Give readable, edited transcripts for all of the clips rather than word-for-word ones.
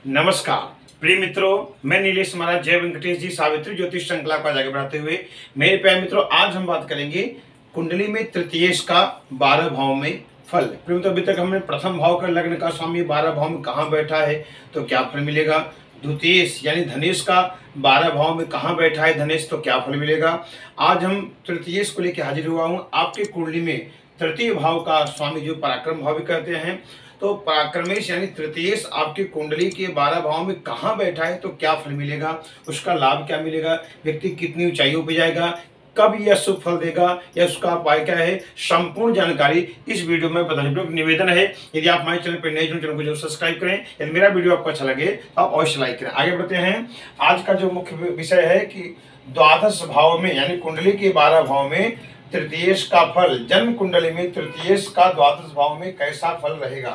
नमस्कार प्रिय मित्रों, मैं नीलेश महाराज जय वेंकटेश जी सावित्री ज्योतिष श्रृंखला को आगे बढ़ाते हुए मेरे प्यारे मित्रों, आज हम बात करेंगे कुंडली में तृतीयेश का 12 भाव में फल। प्रिय मित्रों, अभी तक हमने प्रथम भाव का लग्न का स्वामी 12 भाव में कहाँ बैठा है तो क्या फल मिलेगा, द्वितीयेश यानी धनेश का 12 भाव में कहाँ बैठा है धनेश तो क्या फल मिलेगा। आज हम तृतीयेश को लेकर हाजिर हुआ हूँ। आपके कुंडली में तृतीय भाव का स्वामी जो पराक्रम भाव भी कहते हैं, तो पराक्रमेश यानी तृतीयेश आपकी कुंडली के 12 भाव में कहाँ बैठा है तो क्या फल मिलेगा, उसका लाभ क्या मिलेगा, व्यक्ति कितनी ऊंचाइयों पे जाएगा, कब यह शुभ फल देगा या उसका उपाय क्या है, संपूर्ण जानकारी इस वीडियो में बताने। निवेदन है यदि आप हमारे चैनल पर नए जुड़े चैनल को जरूर सब्सक्राइब करें। यदि मेरा वीडियो आपको अच्छा लगे तो आप अवश्य लाइक करें। आगे बढ़ते हैं। आज का जो मुख्य विषय है कि द्वादश भाव में यानी कुंडली के 12 भाव में तृतीयेश का फल, जन्म कुंडली में तृतीयेश का द्वादश भाव में कैसा फल रहेगा।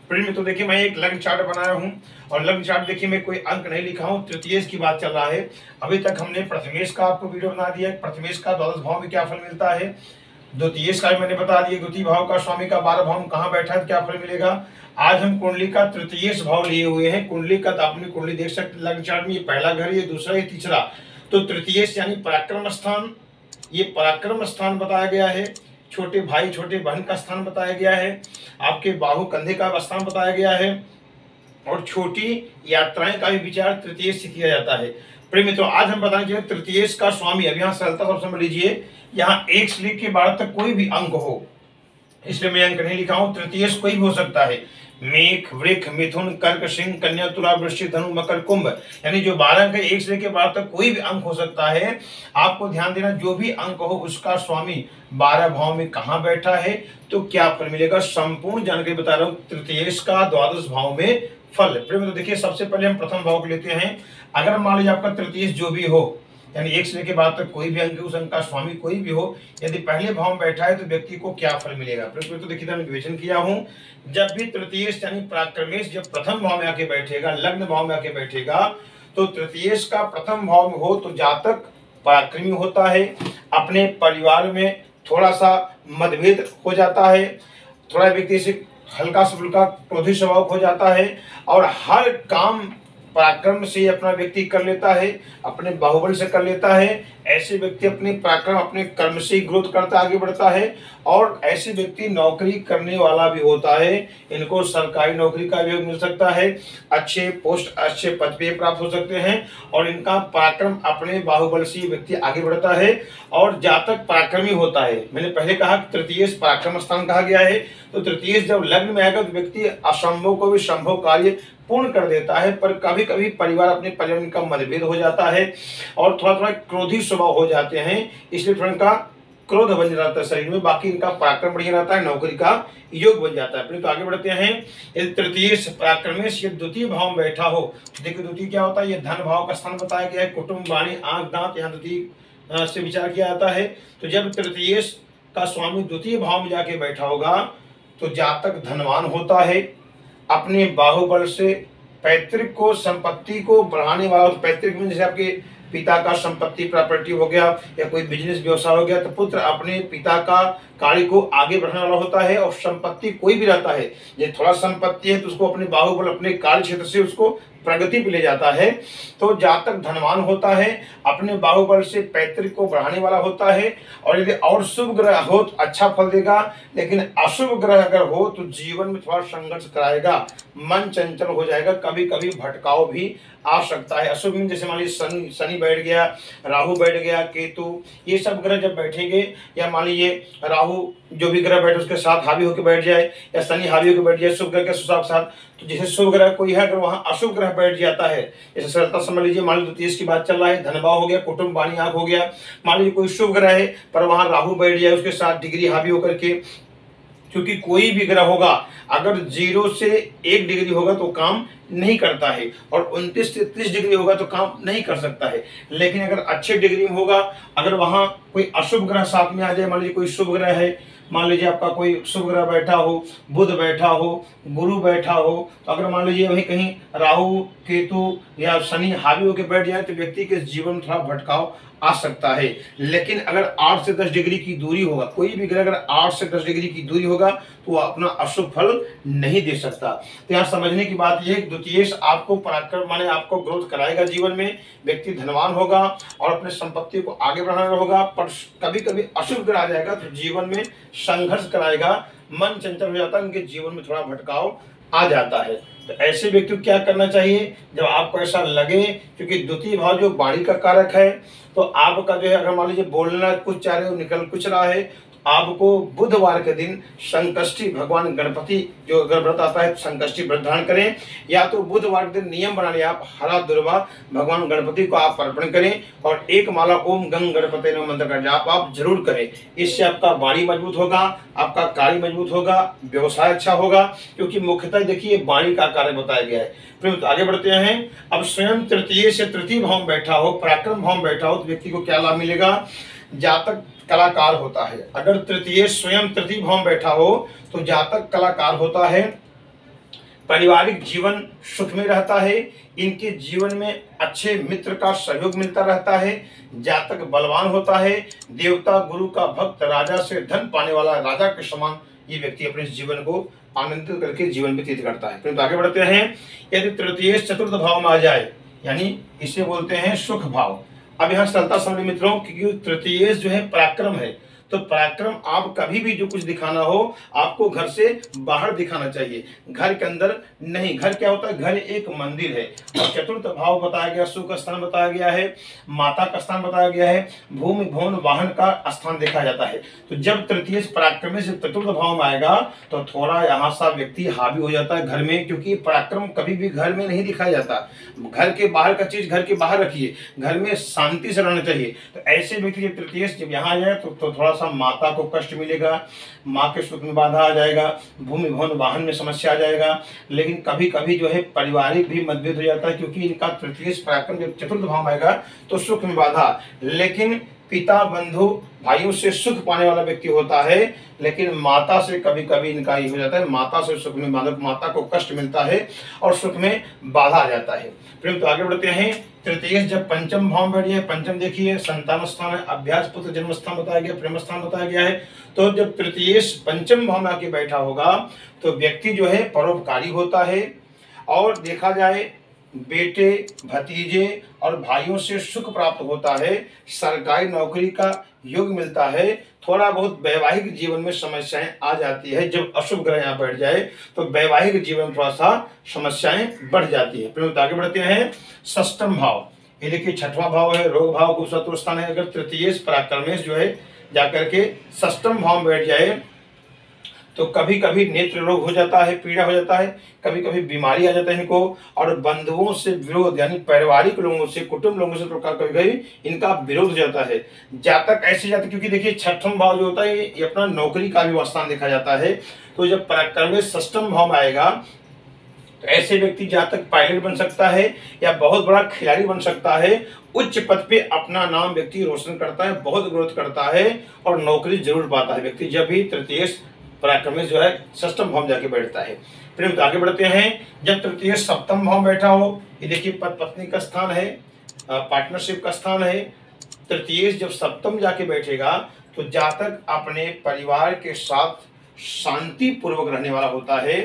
प्रिय मित्रों, देखिए मैं एक लग्न चार्ट बनाया हूं और लग्न चार्ट देखिए मैं कोई अंक नहीं लिखा हूं, तृतीयेश की बात चल रहा है। अभी तक हमने प्रथमेश का आपको वीडियो बना दिया, प्रथमेश का द्वादश भाव में क्या फल मिलता है, द्वितीयेश का मैंने बता दिया, द्वितीय भाव का स्वामी का 12 भाव में कहाँ बैठा है क्या फल मिलेगा। आज हम कुंडली का तृतीयेश भाव लिए हुए हैं। कुंडली का तो अपनी कुंडली देख सकते लग्न चार्ट में, ये पहला घर, ये दूसरा, ये तीसरा। तो तृतीयेश यानी पराक्रम स्थान, ये पराक्रम स्थान बताया गया है। छोटे भाई छोटे बहन का स्थान बताया गया है, आपके बाहु कंधे का स्थान बताया गया है, और छोटी यात्राएं का भी विचार तृतीयेश से किया जाता है। प्रिय मित्रों, आज हम बताएंगे तृतीयेश का स्वामी। अब यहाँ सरलता से समझ लीजिए, यहाँ 1 से लेकर 12 तक कोई भी अंक हो, इसलिए मैं अंक नहीं लिखा हूं। तृतीयेश कोई भी हो सकता है, मेष, वृक्ष, मिथुन, कर्क, सिंह, कन्या, तुला, वृश्चिक, धनु, मकर, कुंभ, यानी जो 12 अंक है 1 से लेकर 12 तक कोई भी अंक हो सकता है। आपको ध्यान देना, जो भी अंक हो उसका स्वामी 12 भाव में कहाँ बैठा है तो क्या फल मिलेगा, संपूर्ण जानकारी बता रहा हूँ। तृतीयेश का द्वादश भाव में फल। तो देखिए सबसे पहले हम प्रथम भाव को लेते हैं। अगर मान लीजिए आपका तृतीयेश जो भी हो यानी 1 से लेकर 12 तक कोई भी अंक, उस अंक का स्वामी कोई भी हो, यदि पहले भाव में बैठा है तो व्यक्ति को क्या फल मिलेगा। तो देखिए मैंने विवेचन किया हूं, जब भी तृतीयेश यानी पराक्रमेश जब प्रथम भाव में आके बैठेगा, लग्न भाव में आके बैठेगा, तो तृतीयेश का प्रथम भाव में हो तो जातक पराक्रमी होता है, अपने परिवार में थोड़ा सा मतभेद हो जाता है, थोड़ा व्यक्ति से हल्का से फुल्का क्रोधी स्वभाव हो जाता है, और हर काम पराक्रम से अपना व्यक्ति कर लेता है, अपने बाहुबल से कर लेता है। ऐसे व्यक्ति अपने पराक्रम अपने कर्म से ग्रोथ करता आगे बढ़ता है, और ऐसे व्यक्ति नौकरी करने वाला भी होता है। इनको सरकारी नौकरी का भी मिल सकता है, अच्छे पोस्ट अच्छे पद पे प्राप्त हो सकते हैं, और इनका पराक्रम अपने बाहुबल से व्यक्ति आगे बढ़ता है और जातक पराक्रमी होता है। मैंने पहले कहा कि तृतीयेश पराक्रम स्थान कहा गया है, तो तृतीयेश जब लग्न में आएगा तो व्यक्ति असंभव को भी संभव कार्य पूर्ण कर देता है। पर कभी कभी परिवार अपने परिवार का मतभेद हो जाता है और थोड़ा थोड़ा क्रोधी स्वभाव हो जाते हैं, इसलिए थोड़ा इनका क्रोध बन जाता है शरीर में, बाकी इनका पराक्रम बढ़िया रहता है, नौकरी का योग बन जाता है। तो आगे बढ़ते हैं। यदि तृतीयेश पराक्रमेश ये द्वितीय भाव में बैठा हो, देखिए द्वितीय क्या होता है, ये धन भाव का स्थान बताया गया है, कुटुंब, वाणी, आंख, दांत, यहाँ द्वितीय से विचार किया जाता है। तो जब तृतीयेश का स्वामी द्वितीय भाव में जाके बैठा होगा तो जातक धनवान होता है, अपने बाहुबल से पैतृक को संपत्ति को बढ़ाने वाला। पैतृक में जैसे आपके पिता का संपत्ति प्रॉपर्टी हो गया या कोई बिजनेस व्यवसाय हो गया, तो पुत्र अपने पिता का कार्य को आगे बढ़ाने वाला होता है। और संपत्ति कोई भी रहता है, ये थोड़ा संपत्ति है तो उसको अपने बाहुबल अपने कार्य क्षेत्र से उसको प्रगति पे ले जाता है। तो जातक धनवान होता है, अपने बाहुबल से पैतृक को बढ़ाने वाला होता है। और यदि और शुभ ग्रह हो तो अच्छा फल देगा, लेकिन अशुभ ग्रह अगर हो तो जीवन में थोड़ा संघर्ष कराएगा, मन चंचल हो जाएगा, कभी कभी भटकाव भी आ सकता है। अशुभ में जैसे मान लीजिए शनि बैठ गया, राहु बैठ गया, केतु, ये सब ग्रह जब बैठेंगे, या मान लीजिए राहु जो भी ग्रह बैठे उसके साथ हावी होकर बैठ जाए, या शनि हावी होकर बैठ जाए शुभ ग्रह के साथ, तो जैसे शुभ ग्रह कोई है अगर वहां अशुभ ग्रह बैठ जाता है, जैसे सरलता समझ लीजिए, मान लीजिए तृतीयेश की बात चल रहा है, धनभाव हो गया, कुटुंब, वाणी, आंख हो गया, मान लीजिए कोई शुभ ग्रह है पर वहां राहु बैठ जाए उसके साथ डिग्री हावी होकर के, क्योंकि कोई भी ग्रह होगा अगर 0 से 1 डिग्री होगा तो काम नहीं करता है, और 29 से 30 डिग्री होगा तो काम नहीं कर सकता है। लेकिन अगर अच्छे डिग्री में होगा, अगर वहां कोई अशुभ ग्रह साथ में आ जाए, मान लीजिए कोई शुभ ग्रह है, मान लीजिए आपका कोई शुभ ग्रह बैठा हो, बुध बैठा हो, गुरु बैठा हो, तो अगर मान लीजिए वहीं कहीं राहु, केतु या शनि हावी होकर बैठ जाए तो व्यक्ति के जीवन में थोड़ा भटकाव आ सकता है। लेकिन अगर 8 से 10 डिग्री की दूरी होगा, कोई भी ग्रह अगर 8 से 10 डिग्री की दूरी होगा तो वह अपना अशुभ फल नहीं दे सकता। तो यहाँ समझने की बात यह है कि द्वितीयेश आपको पराक्रम माने आपको ग्रोथ कराएगा, जीवन में व्यक्ति धनवान होगा और अपने संपत्ति को आगे बढ़ाना होगा। पर कभी कभी अशुभ ग्रह आ जाएगा तो जीवन में संघर्ष कराएगा, मन चंचल हो जाता है, उनके जीवन में थोड़ा भटकाव आ जाता है। तो ऐसे व्यक्ति को क्या करना चाहिए जब आपको ऐसा लगे, क्योंकि द्वितीय भाव जो वाणी का कारक है, तो आपका जो है अगर मान लीजिए बोलना कुछ चाह रहे हो निकल कुछ रहा है, आपको बुधवार के दिन संकष्टी भगवान गणपति जो अगर व्रत आता है संकष्टी व्रत धारण करें, या तो बुधवार के दिन नियम बना लिया आप हरा दुर्वा भगवान गणपति को आप अर्पण करें और एक माला ओम गंग गणपति नमः मंत्र का जाप आप जरूर करें। इससे आपका वाणी मजबूत होगा, आपका कार्य मजबूत होगा, व्यवसाय अच्छा होगा, क्योंकि मुख्यतः देखिए वाणी का कार्य बताया गया है। फिर आगे बढ़ते हैं। अब स्वयं तृतीय से तृतीय भाव में बैठा हो, पराक्रम भाव में बैठा हो तो व्यक्ति को क्या लाभ मिलेगा? जातक कलाकार होता है। अगर तृतीय स्वयं तृतीय भाव में बैठा हो तो जातक कलाकार होता है, पारिवारिक जीवन सुख में रहता है, इनके जीवन में अच्छे मित्र का सहयोग मिलता रहता है, जातक बलवान होता है, देवता गुरु का भक्त, राजा से धन पाने वाला, राजा के समान ये व्यक्ति अपने जीवन को आनंदित करके जीवन व्यतीत करता है। तो आगे बढ़ते हैं। यदि तृतीय चतुर्थ भाव में आ जाए, यानी इसे बोलते हैं सुख भाव। अब यहाँ सरलता समझ मित्रों, क्योंकि तृतीय जो है पराक्रम है, तो पराक्रम आप कभी भी जो कुछ दिखाना हो आपको घर से बाहर दिखाना चाहिए, घर के अंदर नहीं। घर क्या होता है? घर एक मंदिर है। और चतुर्थ भाव बताया गया, सुख स्थान बताया गया है, माता का स्थान बताया गया है, भूमि भवन वाहन का स्थान देखा जाता है। तो जब तृतीय पराक्रम से चतुर्थ भाव में आएगा तो थोड़ा यहाँ सा व्यक्ति हावी हो जाता है घर में, क्योंकि पराक्रम कभी भी घर में नहीं दिखाया जाता। घर के बाहर का चीज घर के बाहर रखिए, घर में शांति से रहना चाहिए। तो ऐसे व्यक्ति जब तृतीय जब यहाँ आ जाए तो थोड़ा माता को कष्ट मिलेगा, माँ के सुख में बाधा आ जाएगा, भूमि भवन वाहन में समस्या आ जाएगा। लेकिन कभी कभी जो है पारिवारिक भी मतभेद हो जाता है, क्योंकि इनका तृतीय पराक्रम जब चतुर्थ भाव आएगा तो सुख में बाधा। लेकिन पिता बंधु भाइयों से सुख पाने वाला व्यक्ति होता है, लेकिन माता से कभी कभी इनका ये हो जाता है, माता से सुख में बाधा, माता को कष्ट मिलता है और सुख में बाधा आ जाता है। फिर तो आगे बढ़ते हैं। तृतीय जब पंचम भाव में बैठ जाए, पंचम देखिए संतान स्थान है, अभ्यास पुत्र जन्म स्थान बताया गया, प्रेम स्थान बताया गया है। तो जब तृतीय पंचम भाव में आके बैठा होगा तो व्यक्ति जो है परोपकारी होता है, और देखा जाए बेटे भतीजे और भाइयों से सुख प्राप्त होता है, सरकारी नौकरी का योग मिलता है। थोड़ा बहुत वैवाहिक जीवन में समस्याएं आ जाती है, जब अशुभ ग्रह यहाँ बैठ जाए तो वैवाहिक जीवन में थोड़ा सा समस्याएं बढ़ जाती है। फिर आगे बढ़ते हैं। षष्ठम भाव, ये देखिए छठवां भाव है, रोग भाव को शत्रु स्थान है। अगर तृतीय पराक्रमेश जो है जाकर के षष्ठम भाव में बैठ जाए तो कभी कभी नेत्र रोग हो जाता है, पीड़ा हो जाता है, कभी कभी बीमारी आ जाता है इनको, और बंधुओं से विरोध, यानी पारिवारिक लोगों से, कुटुंब लोगों से कभी कभी इनका विरोध हो जाता है। जातक ऐसे जाते, क्योंकि देखिए छठम भाव जो होता है ये अपना नौकरी का भी स्थान देखा जाता है। तो जब पराक्रम में षष्ठम भाव में आएगा तो ऐसे व्यक्ति जातक पायलट बन सकता है या बहुत बड़ा खिलाड़ी बन सकता है, उच्च पद पे अपना नाम व्यक्ति रोशन करता है, बहुत ग्रोथ करता है और नौकरी जरूर पाता है व्यक्ति जब भी तृतीय पराक्रम जो है षष्ठम भाव जाके बैठता है। फिर आगे बढ़ते हैं। जब तृतीय सप्तम भाव बैठा हो, ये देखिए पति पत्नी का स्थान है, पार्टनरशिप का स्थान है। तृतीय जब सप्तम जाके बैठेगा तो जातक अपने परिवार के साथ शांति पूर्वक रहने वाला होता है,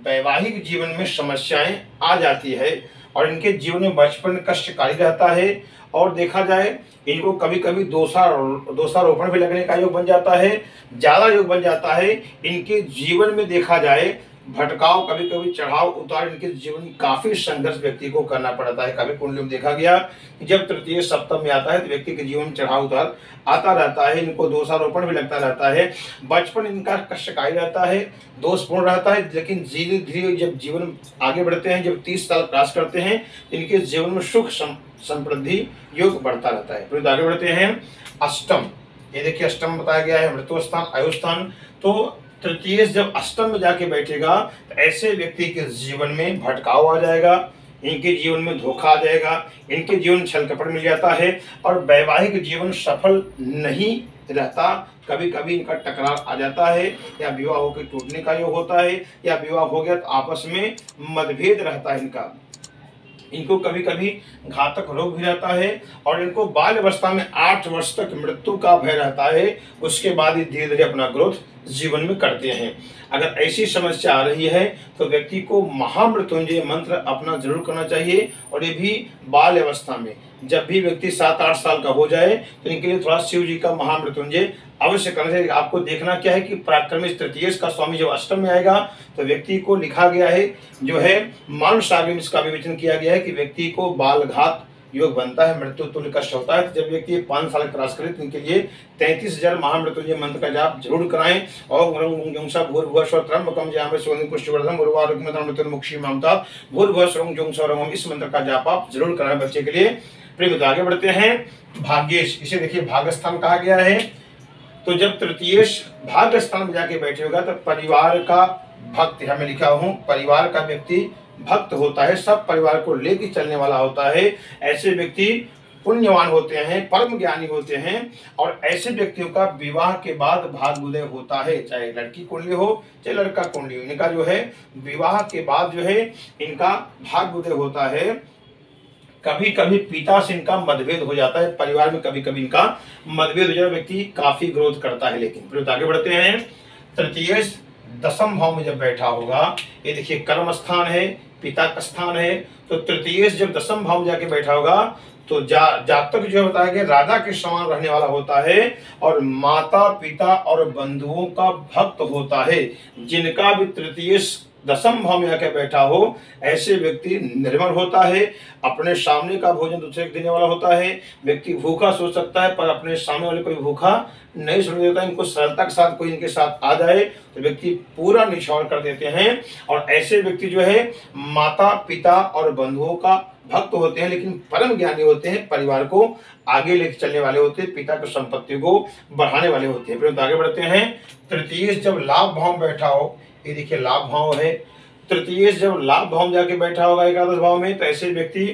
वैवाहिक जीवन में समस्याएं आ जाती है और इनके जीवन में बचपन कष्टकारी रहता है, और देखा जाए इनको कभी कभी दोषारोपण भी लगने का योग बन जाता है, ज्यादा योग बन जाता है। इनके जीवन में देखा जाए भटकाव, कभी कभी चढ़ाव उतार, इनके जीवन में काफी संघर्ष व्यक्ति को करना पड़ता है। कभी कुंडली में देखा गया कि जब तृतीय सप्तम में आता है तो व्यक्ति के जीवन में चढ़ाव उतार आता रहता है, इनको दोषारोपण भी लगता रहता है, बचपन इनका कष्टकारी रहता है, दोषपूर्ण रहता है। लेकिन धीरे धीरे जब जीवन आगे बढ़ते हैं, जब 30 साल क्रॉस करते हैं, इनके जीवन में सुख समृद्धि योग बढ़ता रहता है। फिर आगे बढ़ते हैं। अष्टम, ये देखिए अष्टम बताया गया है, मृत्यु स्थान, आयु स्थान। तो तृतीय जब अष्टम में जाके बैठेगा तो ऐसे व्यक्ति के जीवन में भटकाव आ जाएगा, इनके जीवन में धोखा आ जाएगा, इनके जीवन छल कपट मिल जाता है और वैवाहिक जीवन सफल नहीं रहता। कभी कभी इनका टकरार आ जाता है या विवाह होकर टूटने का योग होता है, या विवाह हो गया तो आपस में मतभेद रहता है इनका। इनको कभी कभी घातक रोग भी रहता है और इनको बाल अवस्था में 8 वर्ष तक मृत्यु का भय रहता है। उसके बाद ही धीरे धीरे अपना ग्रोथ जीवन में करते हैं। अगर ऐसी समस्या आ रही है तो व्यक्ति को महामृत्युंजय मंत्र अपना जरूर करना चाहिए, और ये भी बाल अवस्था में। जब भी व्यक्ति 7-8 साल का हो जाए तो इनके लिए थोड़ा शिव जी का महामृत्युंजय अवश्य करना चाहिए। आपको देखना क्या है कि पराक्रमी तृतीयेश का स्वामी जब अष्टम में आएगा तो व्यक्ति को लिखा गया है, जो है मानुषागम इसका विवेचन किया गया है कि व्यक्ति को बाल घात योग बनता है, मृत्यु तुल्य कष्ट होता है। तो जब व्यक्ति 5 साल क्रॉस करे तो इनके लिए 33,000 महामृत्युंजय मंत्र का जाप जरूर कराएं। ओम रंग जुंसा भूर्भुवः स्वः त्र्यंबकम जयामहे सुगंधिं पुष्टिवर्धनम् उर्वारुकमितं मृत्युर्मुक्षीयमां अमृतात् भूर्भुवः स्वः जुंसा रंग, इस मंत्र का जाप आप जरूर कराएं बच्चे के लिए। प्रेम, आगे बढ़ते हैं। भाग्येश, इसे देखिए भाग्यस्थान कहा गया है। तो जब तृतीयेश भाग्य स्थान में जाके बैठे होगा तो परिवार का भक्त, हमें लिखा हूं, परिवार का व्यक्ति भक्त होता है, सब परिवार को लेकर चलने वाला होता है। ऐसे व्यक्ति पुण्यवान होते हैं, परम ज्ञानी होते हैं, और ऐसे व्यक्तियों का विवाह के बाद भाग्योदय होता है। चाहे लड़की कुंडली हो चाहे लड़का कुंडली हो, इनका जो है विवाह के बाद जो है इनका भाग्योदय होता है। कभी कभी पिता से इनका मतभेद हो जाता है, परिवार में कभी कभी इनका मतभेद हो जाता है, व्यक्ति काफी ग्रोथ करता है। लेकिन फिर आगे बढ़ते हैं। तृतीयेश 10वें भाव में जब बैठा होगा, ये देखिए कर्म स्थान है, पिता का स्थान है। तो तृतीयेश जब 10वें भाव में जाके बैठा होगा तो जातक जो बताया गया राजा के समान रहने वाला होता है, और माता पिता और बंधुओं का भक्त होता है। जिनका भी तृतीयेश 10वें भाव में आकर बैठा हो, ऐसे व्यक्ति निर्मल होता है, अपने सामने का भोजन दूसरे को देने वाला होता है। व्यक्ति भूखा सो सकता है पर अपने सामने वाले कोई भूखा नहीं सोने देता। इनको सरलता के साथ कोई इनके साथ आ जाए तो व्यक्ति पूरा निछावर कर देते हैं। और ऐसे व्यक्ति जो है माता पिता और बंधुओं का भक्त होते हैं, लेकिन परम ज्ञानी होते हैं, परिवार को आगे लेकर चलने वाले होते हैं, पिता की संपत्ति को बढ़ाने वाले होते हैं। फिर आगे बढ़ते हैं। तृतीयेश जब लाभ भाव में बैठा हो, ये देखिए लाभ भाव है। तृतीयेश जब लाभ भाव में जाके बैठा होगा एकादश भाव में, तो ऐसे व्यक्ति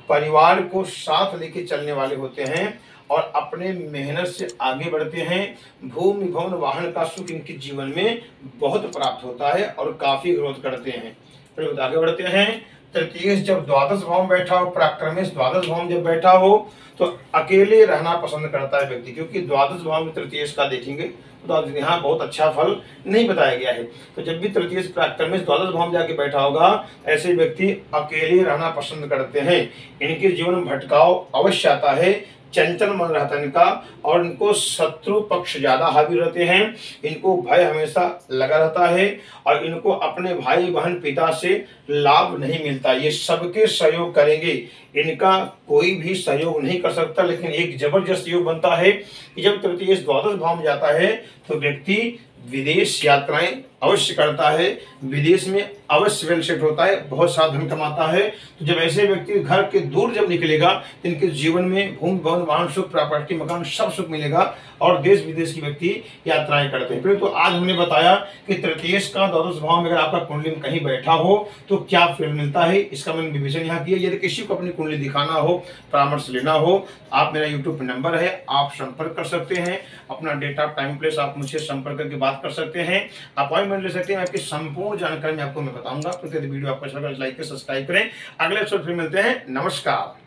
परिवार को साथ लेके चलने वाले होते हैं और अपने मेहनत से आगे बढ़ते हैं। भूमि भवन वाहन का सुख इनके जीवन में बहुत प्राप्त होता है और काफी ग्रोथ करते हैं। फिर आगे बढ़ते हैं। तृतीयेश जब द्वादश भाव में बैठा हो, पराक्रमेश द्वादश भाव में जब बैठा हो तो अकेले रहना पसंद करता है व्यक्ति, क्योंकि द्वादश भाव में तृतीयेश का देखेंगे तो यहाँ बहुत अच्छा फल नहीं बताया गया है। तो जब भी तृतीयेश पराक्रमेश द्वादश भाव में जाके बैठा होगा, ऐसे व्यक्ति अकेले रहना पसंद करते हैं। इनके जीवन में भटकाव अवश्य आता है, चंचल मन रहता है इनका, और इनको शत्रु पक्ष ज्यादा हावी रहते हैं। इनको भय हमेशा लगा रहता है और इनको अपने भाई बहन पिता से लाभ नहीं मिलता। ये सबके सहयोग करेंगे, इनका कोई भी सहयोग नहीं कर सकता। लेकिन एक जबरदस्त योग बनता है कि जब तृतीयेश द्वादश भाव में जाता है तो व्यक्ति विदेश यात्राएं अवश्य करता है, विदेश में अवश्य वेल सेट होता है, बहुत सारा धन कमाता है। तो जब ऐसे व्यक्ति घर के दूर जब निकलेगा तो इनके जीवन में भूमि भवन वाहन सुख प्रॉपर्टी मकान सब सुख मिलेगा और देश विदेश की व्यक्ति यात्राएं करते हैं। फिर तो आज हमने बताया कि तृतीयेश का द्वादश भाव में अगर आपका कुंडली में कहीं बैठा हो तो क्या फल मिलता है, इसका मैंने विवेचन यहाँ किया। यदि किसी को अपनी कुंडली दिखाना हो, परामर्श लेना हो, आप मेरा यूट्यूब नंबर है, आप संपर्क कर सकते हैं। अपना डेट ऑफ टाइम प्लेस आप मुझसे संपर्क करके बात कर सकते हैं, अपॉइंटमेंट ले सकते हैं। आपकी संपूर्ण जानकारी मैं आपको बताऊंगा। तो वीडियो आपको अच्छा लगा लाइक करें, सब्सक्राइब करें। अगले एपिसोड फिर मिलते हैं। नमस्कार।